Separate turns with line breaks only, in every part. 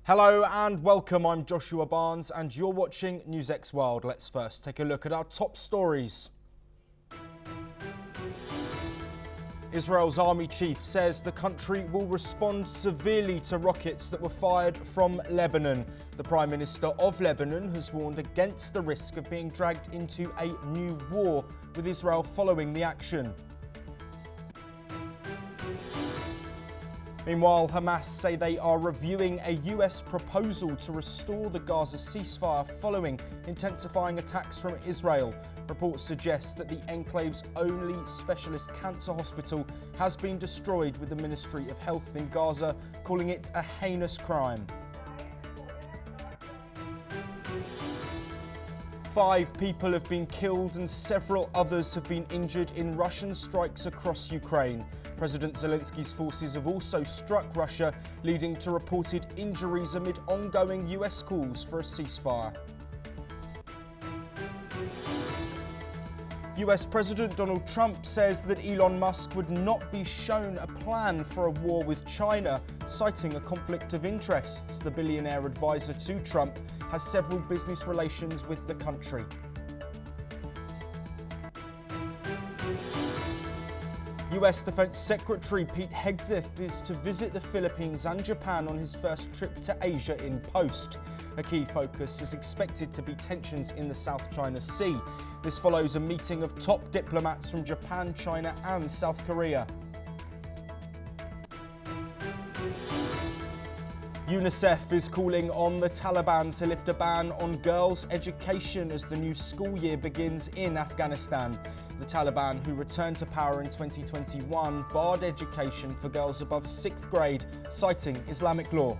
Hello and welcome, I'm Joshua Barnes and you're watching NewsX World. Let's first take a look at our top stories. Israel's army chief says the country will respond severely to rockets that were fired from Lebanon. The Prime Minister of Lebanon has warned against the risk of being dragged into a new war with Israel following the action. Meanwhile, Hamas say they are reviewing a US proposal to restore the Gaza ceasefire following intensifying attacks from Israel. Reports suggest that the enclave's only specialist cancer hospital has been destroyed, with the Ministry of Health in Gaza calling it a heinous crime. 5 people have been killed and several others have been injured in Russian strikes across Ukraine. President Zelensky's forces have also struck Russia, leading to reported injuries amid ongoing US calls for a ceasefire. US President Donald Trump says that Elon Musk would not be shown a plan for a war with China, citing a conflict of interests. The billionaire advisor to Trump has several business relations with the country. US Defense Secretary Pete Hegseth is to visit the Philippines and Japan on his first trip to Asia in post. A key focus is expected to be tensions in the South China Sea. This follows a meeting of top diplomats from Japan, China and South Korea. UNICEF is calling on the Taliban to lift a ban on girls' education as the new school year begins in Afghanistan. The Taliban, who returned to power in 2021, barred education for girls above 6th grade, citing Islamic law.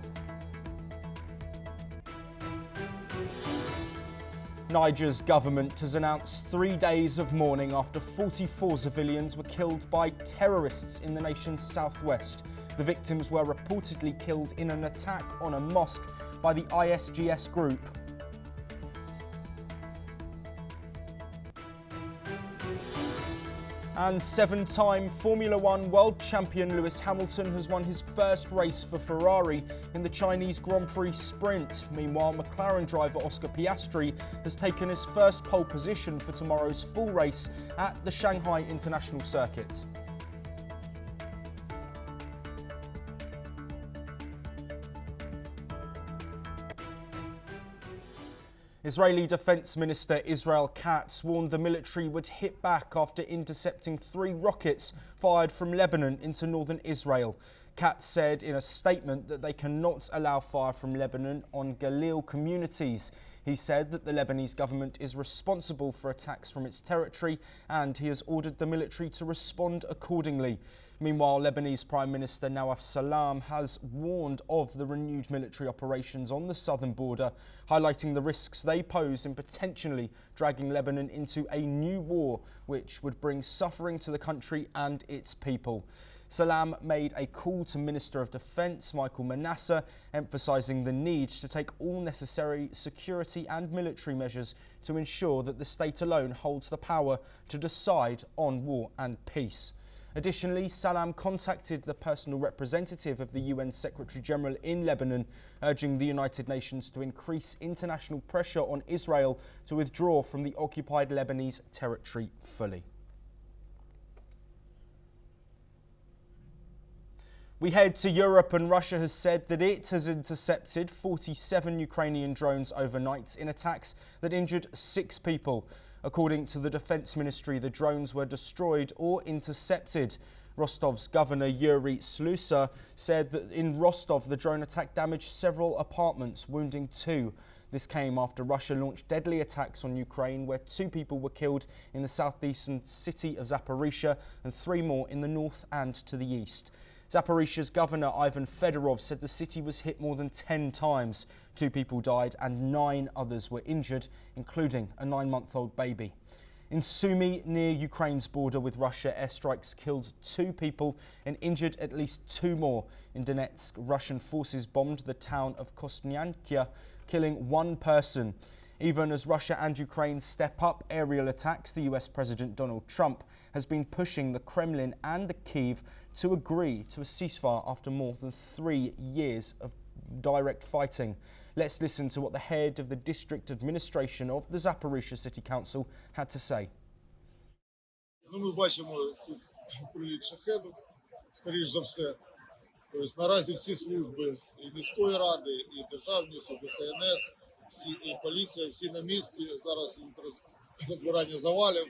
Niger's government has announced 3 days of mourning after 44 civilians were killed by terrorists in the nation's southwest. The victims were reportedly killed in an attack on a mosque by the ISGS group. And 7-time Formula One world champion Lewis Hamilton has won his first race for Ferrari in the Chinese Grand Prix sprint. Meanwhile, McLaren driver Oscar Piastri has taken his first pole position for tomorrow's full race at the Shanghai International Circuit. Israeli Defense Minister Israel Katz warned the military would hit back after intercepting 3 rockets fired from Lebanon into northern Israel. Katz said in a statement that they cannot allow fire from Lebanon on Galil communities. He said that the Lebanese government is responsible for attacks from its territory and he has ordered the military to respond accordingly. Meanwhile, Lebanese Prime Minister Nawaf Salam has warned of the renewed military operations on the southern border, highlighting the risks they pose in potentially dragging Lebanon into a new war, which would bring suffering to the country and its people. Salam made a call to Minister of Defence Michael Manasseh, emphasising the need to take all necessary security and military measures to ensure that the state alone holds the power to decide on war and peace. Additionally, Salam contacted the personal representative of the UN Secretary-General in Lebanon, urging the United Nations to increase international pressure on Israel to withdraw from the occupied Lebanese territory fully. We head to Europe, and Russia has said that it has intercepted 47 Ukrainian drones overnight in attacks that injured 6 people. According to the Defence Ministry, the drones were destroyed or intercepted. Rostov's governor Yuri Slusa said that in Rostov the drone attack damaged several apartments, wounding 2. This came after Russia launched deadly attacks on Ukraine, where 2 people were killed in the southeastern city of Zaporizhia and 3 more in the north and to the east. Zaporizhia's governor Ivan Fedorov said the city was hit more than 10 times. 2 people died and 9 others were injured, including a 9-month-old baby. In Sumy, near Ukraine's border with Russia, airstrikes killed 2 people and injured at least 2 more. In Donetsk, Russian forces bombed the town of Kostyanka, killing 1 person. Even as Russia and Ukraine step up aerial attacks, the US President Donald Trump has been pushing the Kremlin and the Kyiv to agree to a ceasefire after more than 3 years of direct fighting. Let's listen to what the head of the district administration of the Zaporizhzhia City Council had to say.
Ми бачимо тут приліт шахеду, скоріш за все. Тобто наразі всі служби і міської ради, і державні, і ДСНС, всі, і поліція, всі на місці. Зараз розбирання завалів.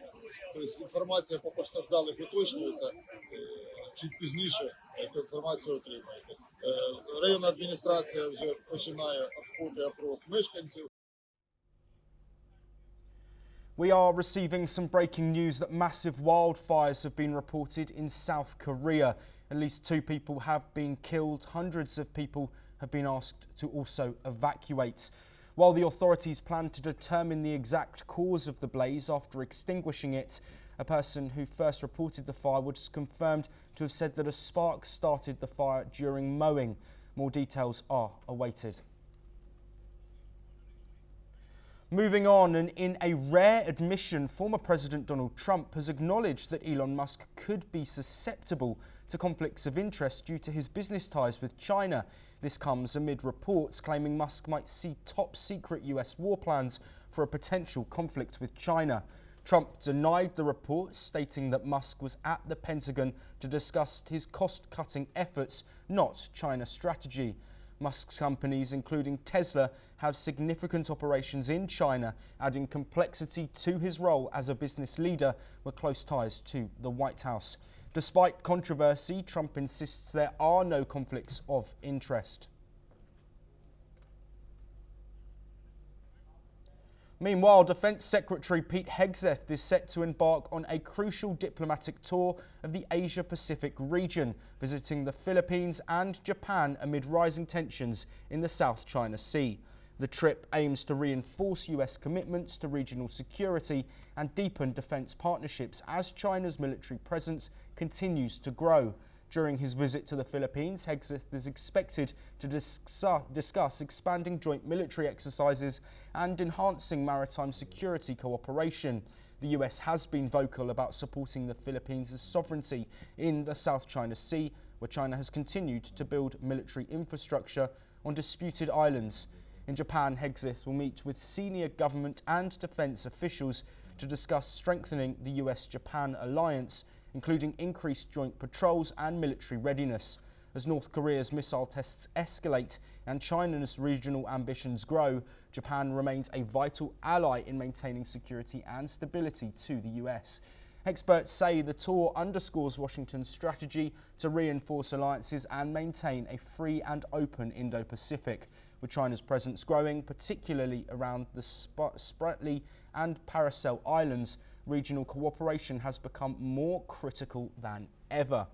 Тобто інформація по постраждалих уточнюється. Чуть пізніше цю інформацію отримаєте. Районна адміністрація вже починає обход і опрос мешканців.
We are receiving some breaking news that massive wildfires have been reported in South Korea. At least 2 people have been killed. Hundreds of people have been asked to also evacuate. While the authorities plan to determine the exact cause of the blaze after extinguishing it, a person who first reported the fire was confirmed to have said that a spark started the fire during mowing. More details are awaited. Moving on, and in a rare admission, former President Donald Trump has acknowledged that Elon Musk could be susceptible to conflicts of interest due to his business ties with China. This comes amid reports claiming Musk might see top-secret US war plans for a potential conflict with China. Trump denied the reports, stating that Musk was at the Pentagon to discuss his cost-cutting efforts, not China's strategy. Musk's companies, including Tesla, have significant operations in China, adding complexity to his role as a business leader with close ties to the White House. Despite controversy, Trump insists there are no conflicts of interest. Meanwhile, Defence Secretary Pete Hegseth is set to embark on a crucial diplomatic tour of the Asia-Pacific region, visiting the Philippines and Japan amid rising tensions in the South China Sea. The trip aims to reinforce US commitments to regional security and deepen defence partnerships as China's military presence continues to grow. During his visit to the Philippines, Hegseth is expected to discuss expanding joint military exercises and enhancing maritime security cooperation. The US has been vocal about supporting the Philippines' sovereignty in the South China Sea, where China has continued to build military infrastructure on disputed islands. In Japan, Hegseth will meet with senior government and defence officials to discuss strengthening the US-Japan alliance, including increased joint patrols and military readiness. As North Korea's missile tests escalate and China's regional ambitions grow, Japan remains a vital ally in maintaining security and stability to the US. Experts say the tour underscores Washington's strategy to reinforce alliances and maintain a free and open Indo-Pacific. With China's presence growing, particularly around the Spratly and Paracel Islands, regional cooperation has become more critical than ever.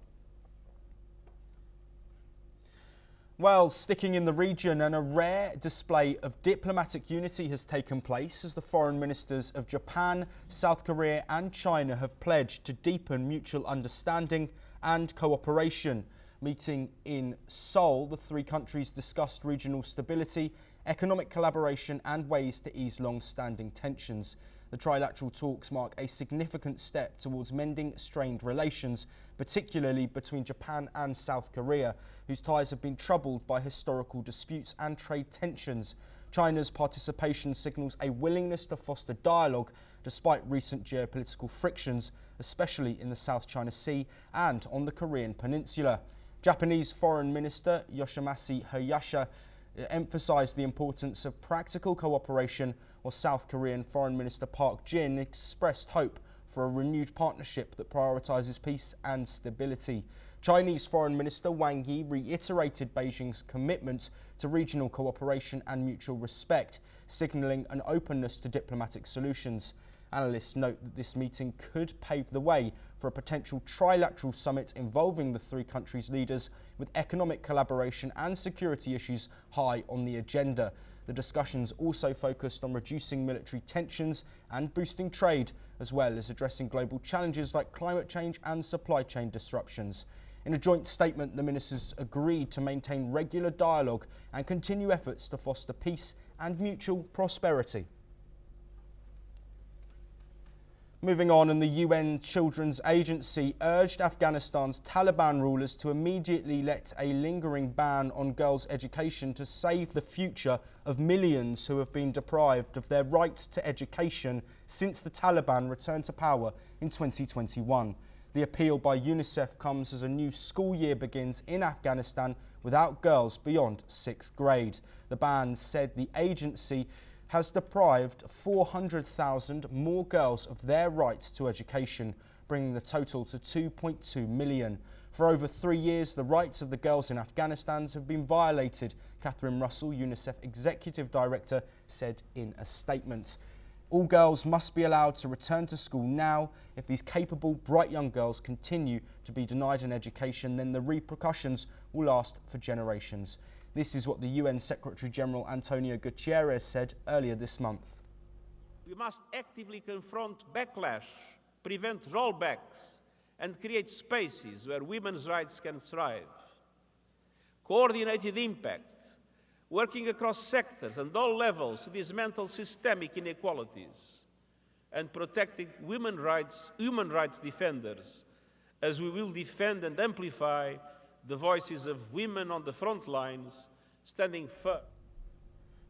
Well, sticking in the region, and a rare display of diplomatic unity has taken place as the foreign ministers of Japan, South Korea and China have pledged to deepen mutual understanding and cooperation. Meeting in Seoul, the 3 countries discussed regional stability, economic collaboration and ways to ease long-standing tensions. The trilateral talks mark a significant step towards mending strained relations, particularly between Japan and South Korea, whose ties have been troubled by historical disputes and trade tensions. China's participation signals a willingness to foster dialogue despite recent geopolitical frictions, especially in the South China Sea and on the Korean Peninsula. Japanese Foreign Minister Yoshimasa Hayashi emphasised the importance of practical cooperation, while South Korean Foreign Minister Park Jin expressed hope for a renewed partnership that prioritises peace and stability. Chinese Foreign Minister Wang Yi reiterated Beijing's commitment to regional cooperation and mutual respect, signalling an openness to diplomatic solutions. Analysts note that this meeting could pave the way for a potential trilateral summit involving the 3 countries' leaders, with economic collaboration and security issues high on the agenda. The discussions also focused on reducing military tensions and boosting trade, as well as addressing global challenges like climate change and supply chain disruptions. In a joint statement, the ministers agreed to maintain regular dialogue and continue efforts to foster peace and mutual prosperity. Moving on, and the UN Children's Agency urged Afghanistan's Taliban rulers to immediately let a lingering ban on girls' education to save the future of millions who have been deprived of their right to education since the Taliban returned to power in 2021. The appeal by UNICEF comes as a new school year begins in Afghanistan without girls beyond 6th grade. The ban said the agency has deprived 400,000 more girls of their right to education, bringing the total to 2.2 million. For over 3 years, the rights of the girls in Afghanistan have been violated, Catherine Russell, UNICEF Executive Director, said in a statement. All girls must be allowed to return to school now. If these capable, bright young girls continue to be denied an education, then the repercussions will last for generations. This is what the UN Secretary-General Antonio Guterres said earlier this month.
We must actively confront backlash, prevent rollbacks, and create spaces where women's rights can thrive. Coordinated impact, working across sectors and all levels to dismantle systemic inequalities, and protecting human rights defenders, as we will defend and amplify the voices of women on the front lines, standing firm.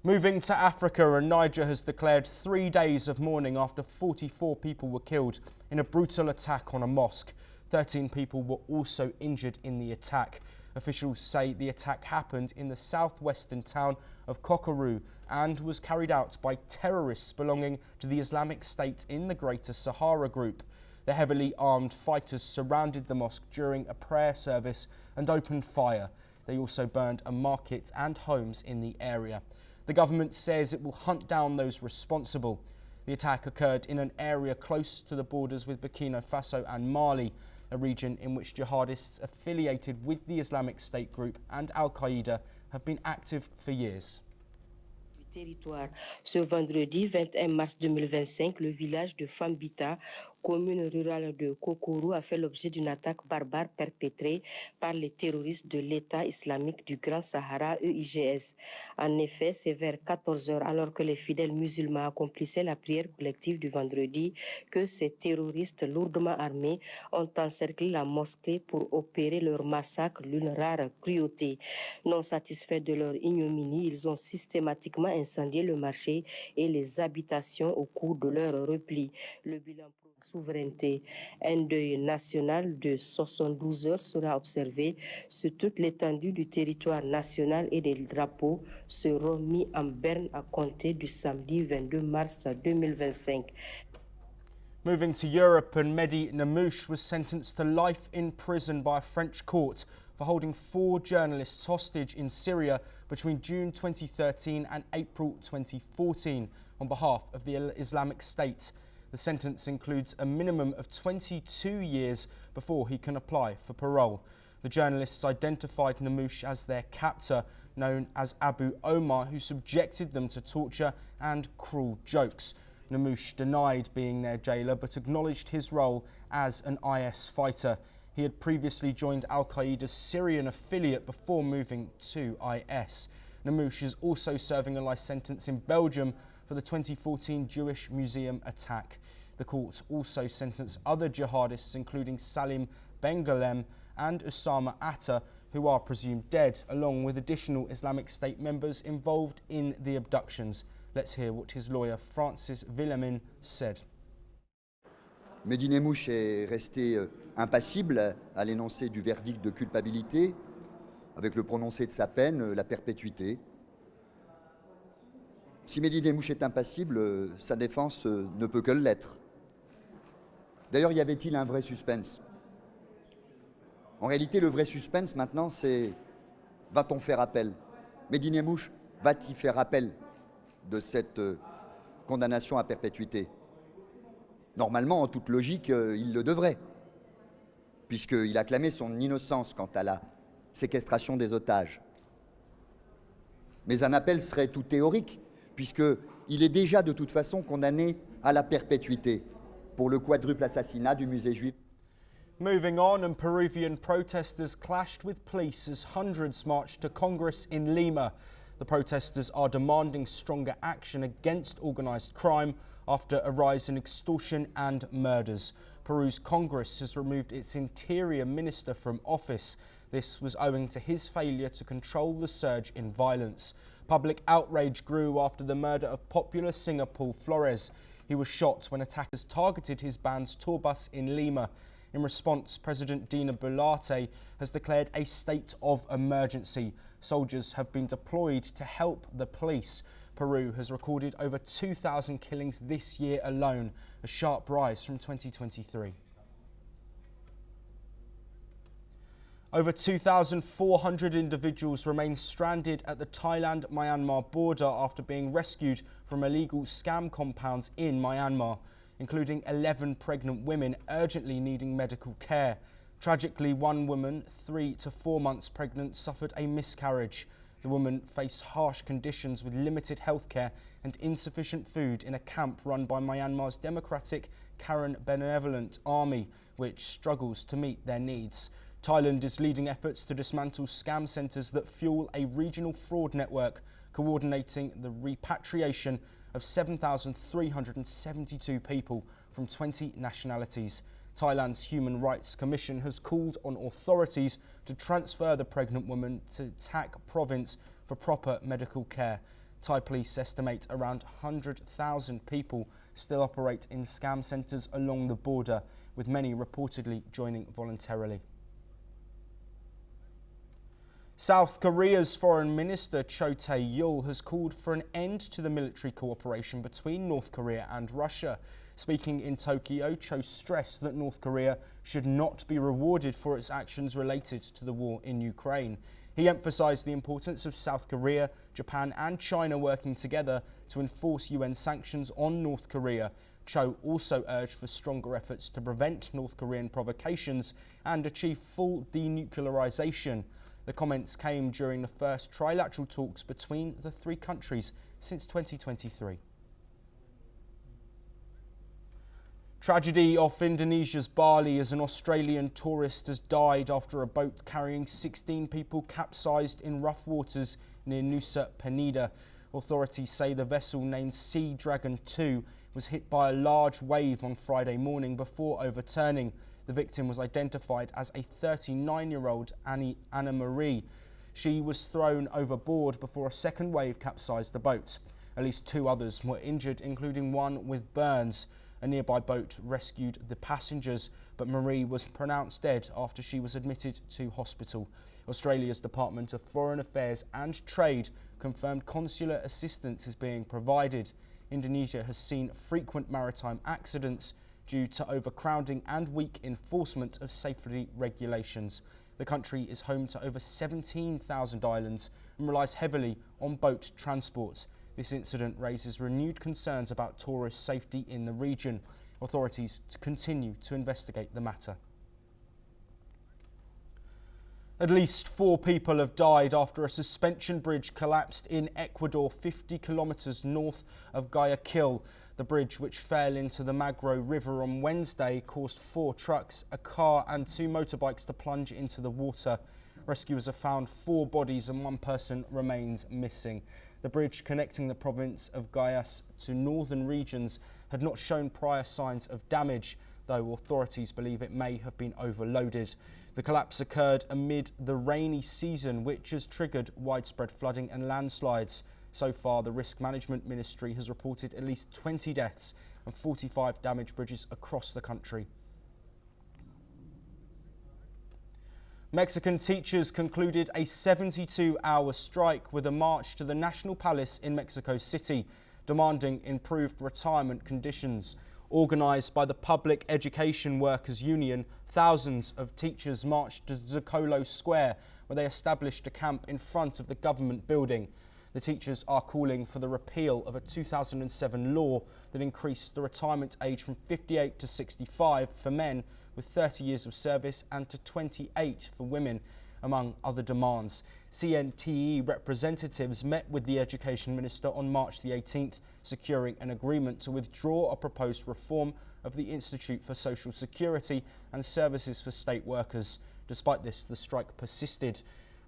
Moving to Africa, and Niger has declared 3 days of mourning after 44 people were killed in a brutal attack on a mosque. 13 people were also injured in the attack. Officials say the attack happened in the southwestern town of Kokorou and was carried out by terrorists belonging to the Islamic State in the Greater Sahara Group. The heavily armed fighters surrounded the mosque during a prayer service and opened fire. They also burned a market and homes in the area. The government says it will hunt down those responsible. The attack occurred in an area close to the borders with Burkina Faso and Mali, a region in which jihadists affiliated with the Islamic State group and Al-Qaeda have been active for years.
Territoire. Ce vendredi 21 mars 2025, le village de Fambita, commune rurale de Kokorou, a fait l'objet d'une attaque barbare perpétrée par les terroristes de l'État islamique du Grand Sahara, EIGS. En effet, c'est vers 14 h, alors que les fidèles musulmans accomplissaient la prière collective du vendredi, que ces terroristes lourdement armés ont encerclé la mosquée pour opérer leur massacre d'une rare cruauté. Non satisfaits de leur ignominie, ils ont systématiquement incendié le marché et les habitations au cours de leur repli. Le bilan pour la souveraineté, un deuil national de 72 heures sera observé sur toute l'étendue du territoire national et des drapeaux seront mis en berne à compter du samedi 22 mars 2025.
Moving to Europe, and Mehdi Namouche was sentenced to life in prison by a French court for holding 4 journalists hostage in Syria between June 2013 and April 2014 on behalf of the Islamic State. The sentence includes a minimum of 22 years before he can apply for parole. The journalists identified Namouche as their captor, known as Abu Omar, who subjected them to torture and cruel jokes. Namouche denied being their jailer but acknowledged his role as an IS fighter. He had previously joined Al-Qaeda's Syrian affiliate before moving to IS. Namouche is also serving a life sentence in Belgium for the 2014 Jewish Museum attack. The court also sentenced other jihadists, including Salim Bengalem and Osama Atta, who are presumed dead, along with additional Islamic State members involved in the abductions. Let's hear what his lawyer Francis Villemin said.
Mehdi Namouche est resté impassible à l'énoncé du verdict de culpabilité, avec le prononcé de sa peine, la perpétuité. Si Mehdi Namouche est impassible, sa défense ne peut que l'être. D'ailleurs, y avait-il un vrai suspense? En réalité, le vrai suspense maintenant, c'est va-t-on faire appel? Mehdi Namouche va-t-il faire appel de cette condamnation à perpétuité? Normalement, en toute logique, il le devrait, puisqu'il a clamé son innocence quant à la séquestration des otages. Mais un appel serait tout théorique, puisqu'il est déjà de toute façon condamné à la perpétuité pour le quadruple assassinat du musée juif.
Moving on, and Peruvian protesters clashed with police as hundreds marched to Congress in Lima. The protesters are demanding stronger action against organised crime after a rise in extortion and murders. Peru's Congress has removed its interior minister from office. This was owing to his failure to control the surge in violence. Public outrage grew after the murder of popular singer Paul Flores. He was shot when attackers targeted his band's tour bus in Lima. In response, President Dina Boluarte has declared a state of emergency. Soldiers have been deployed to help the police. Peru has recorded over 2,000 killings this year alone, a sharp rise from 2023. Over 2,400 individuals remain stranded at the Thailand-Myanmar border after being rescued from illegal scam compounds in Myanmar, including 11 pregnant women urgently needing medical care. Tragically, one woman, 3 to 4 months pregnant, suffered a miscarriage. The woman faced harsh conditions with limited healthcare and insufficient food in a camp run by Myanmar's Democratic Karen Benevolent Army, which struggles to meet their needs. Thailand is leading efforts to dismantle scam centres that fuel a regional fraud network, coordinating the repatriation of 7,372 people from 20 nationalities. Thailand's Human Rights Commission has called on authorities to transfer the pregnant woman to Tak province for proper medical care. Thai police estimate around 100,000 people still operate in scam centres along the border, with many reportedly joining voluntarily. South Korea's Foreign Minister Cho Tae-yul has called for an end to the military cooperation between North Korea and Russia. Speaking in Tokyo, Cho stressed that North Korea should not be rewarded for its actions related to the war in Ukraine. He emphasised the importance of South Korea, Japan and China working together to enforce UN sanctions on North Korea. Cho also urged for stronger efforts to prevent North Korean provocations and achieve full denuclearisation. The comments came during the first trilateral talks between the three countries since 2023. Tragedy off Indonesia's Bali as an Australian tourist has died after a boat carrying 16 people capsized in rough waters near Nusa Penida. Authorities say the vessel named Sea Dragon 2 was hit by a large wave on Friday morning before overturning. The victim was identified as a 39-year-old Anna Marie. She was thrown overboard before a second wave capsized the boat. At least 2 others were injured, including one with burns. A nearby boat rescued the passengers, but Marie was pronounced dead after she was admitted to hospital. Australia's Department of Foreign Affairs and Trade confirmed consular assistance is being provided. Indonesia has seen frequent maritime accidents due to overcrowding and weak enforcement of safety regulations. The country is home to over 17,000 islands and relies heavily on boat transport. This incident raises renewed concerns about tourist safety in the region. Authorities continue to investigate the matter. At least 4 people have died after a suspension bridge collapsed in Ecuador, 50 kilometres north of Guayaquil. The bridge, which fell into the Magro River on Wednesday, caused 4 trucks, a car and 2 motorbikes to plunge into the water. Rescuers have found 4 bodies and 1 person remains missing. The bridge connecting the province of Guayas to northern regions had not shown prior signs of damage, though authorities believe it may have been overloaded. The collapse occurred amid the rainy season, which has triggered widespread flooding and landslides. So far, the Risk Management Ministry has reported at least 20 deaths and 45 damaged bridges across the country. Mexican teachers concluded a 72-hour strike with a march to the National Palace in Mexico City, demanding improved retirement conditions. Organised by the Public Education Workers Union, thousands of teachers marched to Zocalo Square, where they established a camp in front of the government building. The teachers are calling for the repeal of a 2007 law that increased the retirement age from 58 to 65 for men with 30 years of service and to 28 for women, among other demands. CNTE representatives met with the Education Minister on March the 18th, securing an agreement to withdraw a proposed reform of the Institute for Social Security and Services for State Workers. Despite this, the strike persisted.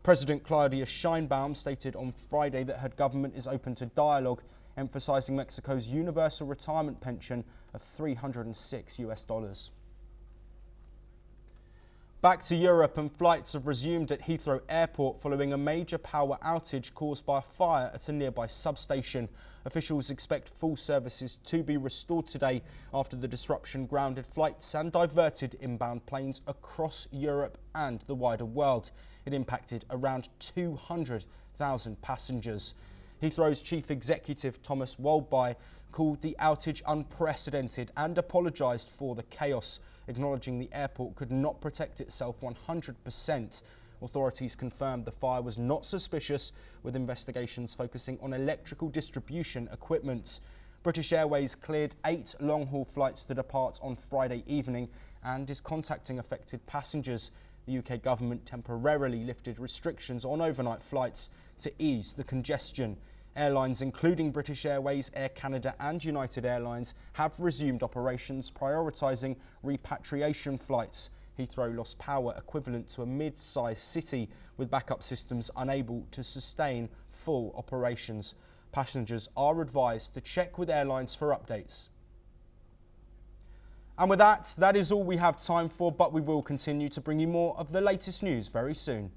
President Claudia Sheinbaum stated on Friday that her government is open to dialogue, emphasizing Mexico's universal retirement pension of $306. Back to Europe, and flights have resumed at Heathrow Airport following a major power outage caused by a fire at a nearby substation. Officials expect full services to be restored today after the disruption grounded flights and diverted inbound planes across Europe and the wider world. It impacted around 200,000 passengers. Heathrow's chief executive, Thomas Waldby, called the outage unprecedented and apologised for the chaos, acknowledging the airport could not protect itself 100%. Authorities confirmed the fire was not suspicious, with investigations focusing on electrical distribution equipment. British Airways cleared 8 long-haul flights to depart on Friday evening and is contacting affected passengers. The UK government temporarily lifted restrictions on overnight flights to ease the congestion. Airlines including British Airways, Air Canada and United Airlines have resumed operations, prioritising repatriation flights. Heathrow lost power equivalent to a mid-sized city, with backup systems unable to sustain full operations. Passengers are advised to check with airlines for updates. And with that is all we have time for, but we will continue to bring you more of the latest news very soon.